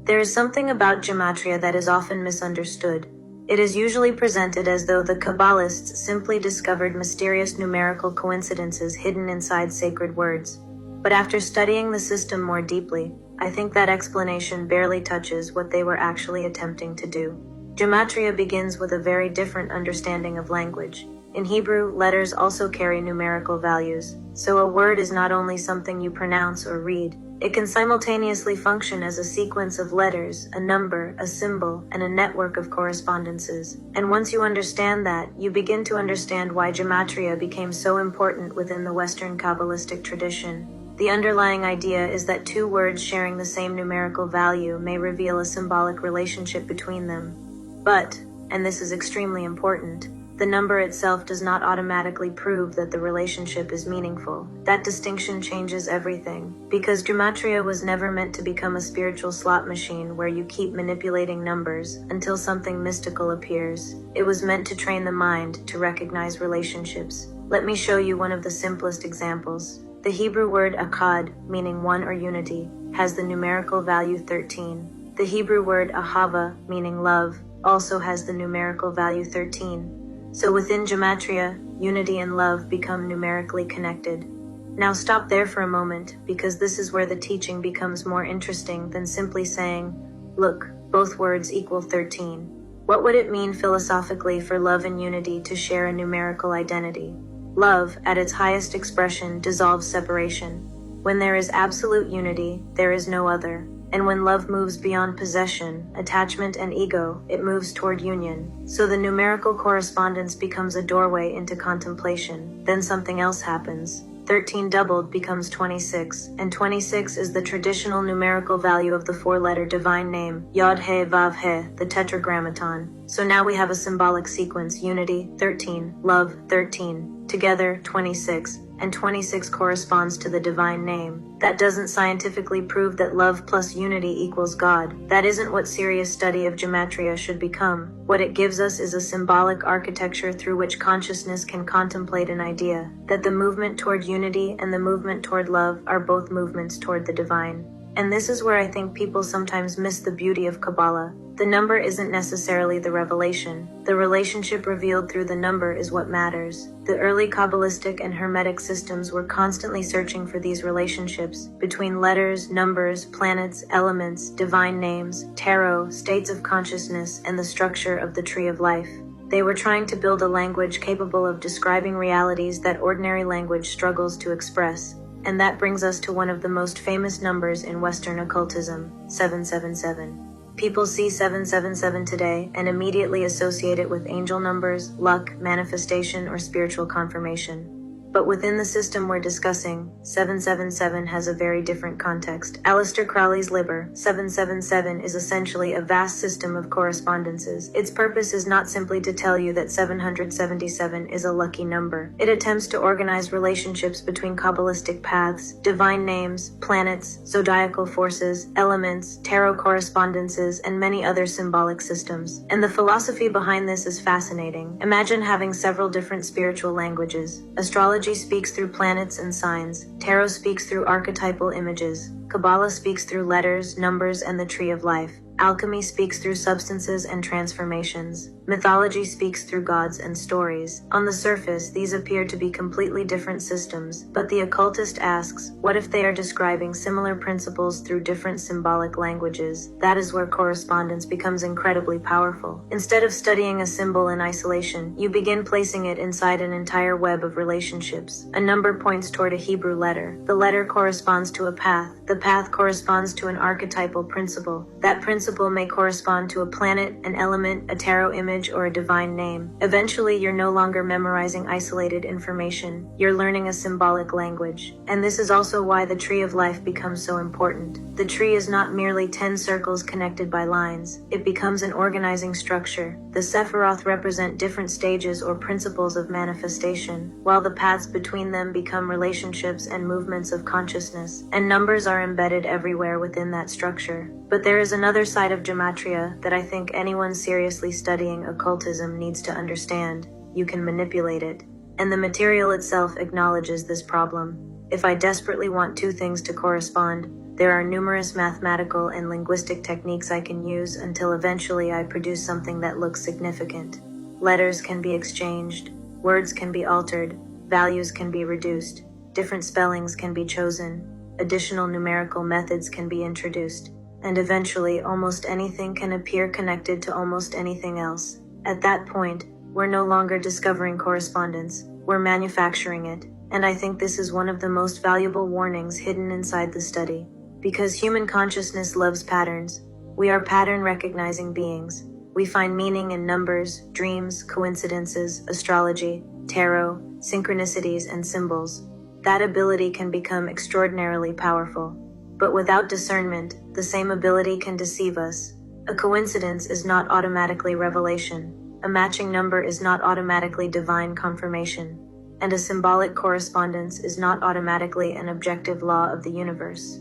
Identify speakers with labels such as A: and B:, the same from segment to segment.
A: There is something about gematria that is often misunderstood. It is usually presented as though the Kabbalists simply discovered mysterious numerical coincidences hidden inside sacred words. But after studying the system more deeply, I think that explanation barely touches what they were actually attempting to do. Gematria begins with a very different understanding of language. In Hebrew, letters also carry numerical values, so a word is not only something you pronounce or read, it can simultaneously function as a sequence of letters, a number, a symbol, and a network of correspondences. And once you understand that, you begin to understand why gematria became so important within the Western Kabbalistic tradition. The underlying idea is that two words sharing the same numerical value may reveal a symbolic relationship between them. But, and this is extremely important, the number itself does not automatically prove that the relationship is meaningful. That distinction changes everything, because gematria was never meant to become a spiritual slot machine where you keep manipulating numbers until something mystical appears. It was meant to train the mind to recognize relationships. Let me show you one of the simplest examples. The Hebrew word akkad, meaning one or unity, has the numerical value 13. The Hebrew word ahava, meaning love, also has the numerical value 13. So within gematria, unity and love become numerically connected. Now stop there for a moment, because this is where the teaching becomes more interesting than simply saying, look, both words equal 13. What would it mean philosophically for love and unity to share a numerical identity? Love, at its highest expression, dissolves separation. When there is absolute unity, there is no other. And when love moves beyond possession, attachment, and ego, it moves toward union. So the numerical correspondence becomes a doorway into contemplation. Then something else happens. 13 doubled becomes 26, and 26 is the traditional numerical value of the four-letter divine name, Yod-He Vav-He, the Tetragrammaton. So now we have a symbolic sequence, unity, 13, love, 13, together, 26, and 26 corresponds to the divine name. That doesn't scientifically prove that love plus unity equals God. That isn't what serious study of gematria should become. What it gives us is a symbolic architecture through which consciousness can contemplate an idea, that the movement toward unity and the movement toward love are both movements toward the divine. And this is where I think people sometimes miss the beauty of Kabbalah. The number isn't necessarily the revelation. The relationship revealed through the number is what matters. The early Kabbalistic and Hermetic systems were constantly searching for these relationships between letters, numbers, planets, elements, divine names, tarot, states of consciousness, and the structure of the tree of life. They were trying to build a language capable of describing realities that ordinary language struggles to express. And that brings us to one of the most famous numbers in Western occultism, 777. People see 777 today and immediately associate it with angel numbers, luck, manifestation, or spiritual confirmation. But within the system we're discussing, 777 has a very different context. Aleister Crowley's Liber, 777 is essentially a vast system of correspondences. Its purpose is not simply to tell you that 777 is a lucky number. It attempts to organize relationships between Kabbalistic paths, divine names, planets, zodiacal forces, elements, tarot correspondences, and many other symbolic systems. And the philosophy behind this is fascinating. Imagine having several different spiritual languages. Astrology speaks through planets and signs. Tarot speaks through archetypal images. Kabbalah speaks through letters, numbers, and the tree of life. Alchemy speaks through substances and transformations. Mythology speaks through gods and stories. On the surface, these appear to be completely different systems, but the occultist asks, what if they are describing similar principles through different symbolic languages? That is where correspondence becomes incredibly powerful. Instead of studying a symbol in isolation, you begin placing it inside an entire web of relationships. A number points toward a Hebrew letter. The letter corresponds to a path. The path corresponds to an archetypal principle. That principle may correspond to a planet, an element, a tarot image, or a divine name. Eventually, you're no longer memorizing isolated information. You're learning a symbolic language. And this is also why the tree of life becomes so important. The tree is not merely 10 circles connected by lines. It becomes an organizing structure. The Sephiroth represent different stages or principles of manifestation, while the paths between them become relationships and movements of consciousness. And numbers are embedded everywhere within that structure. But there is another side of gematria that I think anyone seriously studying occultism needs to understand. You can manipulate it. And the material itself acknowledges this problem. If I desperately want two things to correspond, there are numerous mathematical and linguistic techniques I can use until eventually I produce something that looks significant. Letters can be exchanged, words can be altered, values can be reduced, different spellings can be chosen, additional numerical methods can be introduced, and eventually almost anything can appear connected to almost anything else. At that point, we're no longer discovering correspondence, we're manufacturing it, and I think this is one of the most valuable warnings hidden inside the study. Because human consciousness loves patterns, we are pattern-recognizing beings. We find meaning in numbers, dreams, coincidences, astrology, tarot, synchronicities, and symbols. That ability can become extraordinarily powerful. But without discernment, the same ability can deceive us. A coincidence is not automatically revelation. A matching number is not automatically divine confirmation. And a symbolic correspondence is not automatically an objective law of the universe.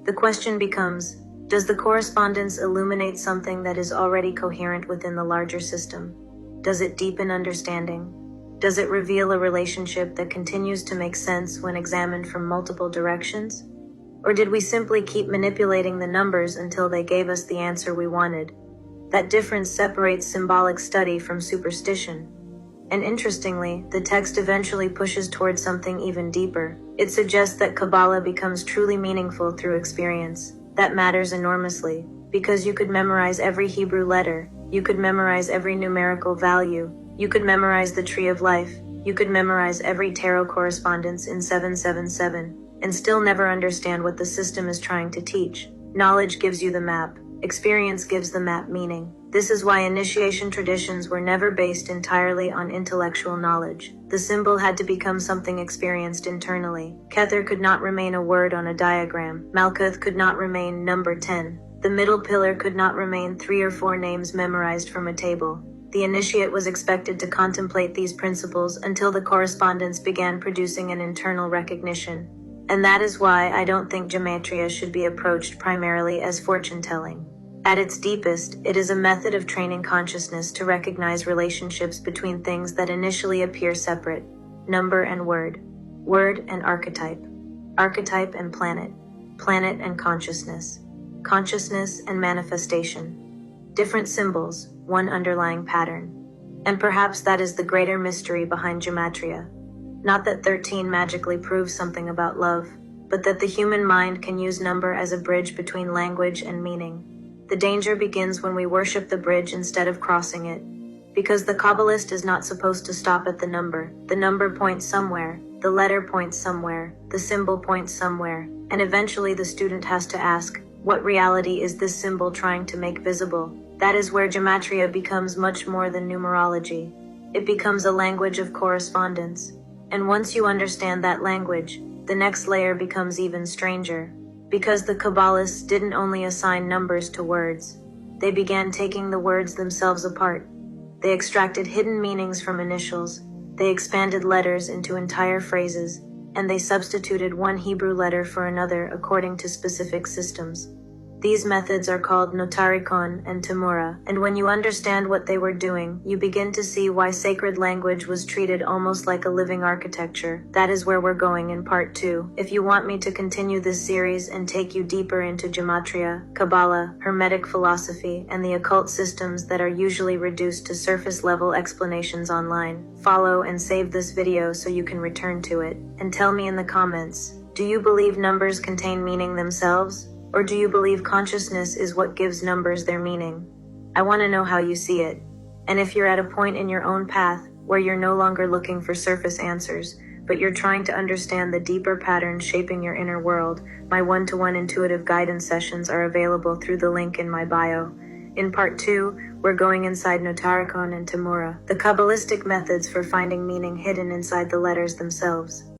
A: The question becomes, does the correspondence illuminate something that is already coherent within the larger system? Does it deepen understanding? Does it reveal a relationship that continues to make sense when examined from multiple directions? Or did we simply keep manipulating the numbers until they gave us the answer we wanted? That difference separates symbolic study from superstition. And interestingly, the text eventually pushes towards something even deeper. It suggests that Kabbalah becomes truly meaningful through experience. That matters enormously, because you could memorize every Hebrew letter, you could memorize every numerical value, you could memorize the Tree of Life, you could memorize every tarot correspondence in 777, and still never understand what the system is trying to teach. Knowledge gives you the map. Experience gives the map meaning. This is why initiation traditions were never based entirely on intellectual knowledge. The symbol had to become something experienced internally. Kether could not remain a word on a diagram. Malkuth could not remain number 10. The middle pillar could not remain 3 or 4 names memorized from a table. The initiate was expected to contemplate these principles until the correspondence began producing an internal recognition. And that is why I don't think gematria should be approached primarily as fortune-telling. At its deepest, it is a method of training consciousness to recognize relationships between things that initially appear separate: number and word, word and archetype, archetype and planet, planet and consciousness, consciousness and manifestation. Different symbols, one underlying pattern. And perhaps that is the greater mystery behind gematria. Not that 13 magically proves something about love, but that the human mind can use number as a bridge between language and meaning. The danger begins when we worship the bridge instead of crossing it. Because the Kabbalist is not supposed to stop at the number. The number points somewhere, the letter points somewhere, the symbol points somewhere, and eventually the student has to ask, what reality is this symbol trying to make visible? That is where gematria becomes much more than numerology. It becomes a language of correspondence. And once you understand that language, the next layer becomes even stranger. Because the Kabbalists didn't only assign numbers to words, they began taking the words themselves apart. They extracted hidden meanings from initials, they expanded letters into entire phrases, and they substituted one Hebrew letter for another according to specific systems. These methods are called Notarikon and Temura, and when you understand what they were doing, you begin to see why sacred language was treated almost like a living architecture. That is where we're going in part 2. If you want me to continue this series and take you deeper into gematria, Kabbalah, Hermetic philosophy, and the occult systems that are usually reduced to surface-level explanations online, follow and save this video so you can return to it. And tell me in the comments, do you believe numbers contain meaning themselves? Or do you believe consciousness is what gives numbers their meaning? I want to know how you see it. And if you're at a point in your own path where you're no longer looking for surface answers, but you're trying to understand the deeper patterns shaping your inner world, my one-to-one intuitive guidance sessions are available through the link in my bio. In part 2, we're going inside Notarikon and Temura, the Kabbalistic methods for finding meaning hidden inside the letters themselves.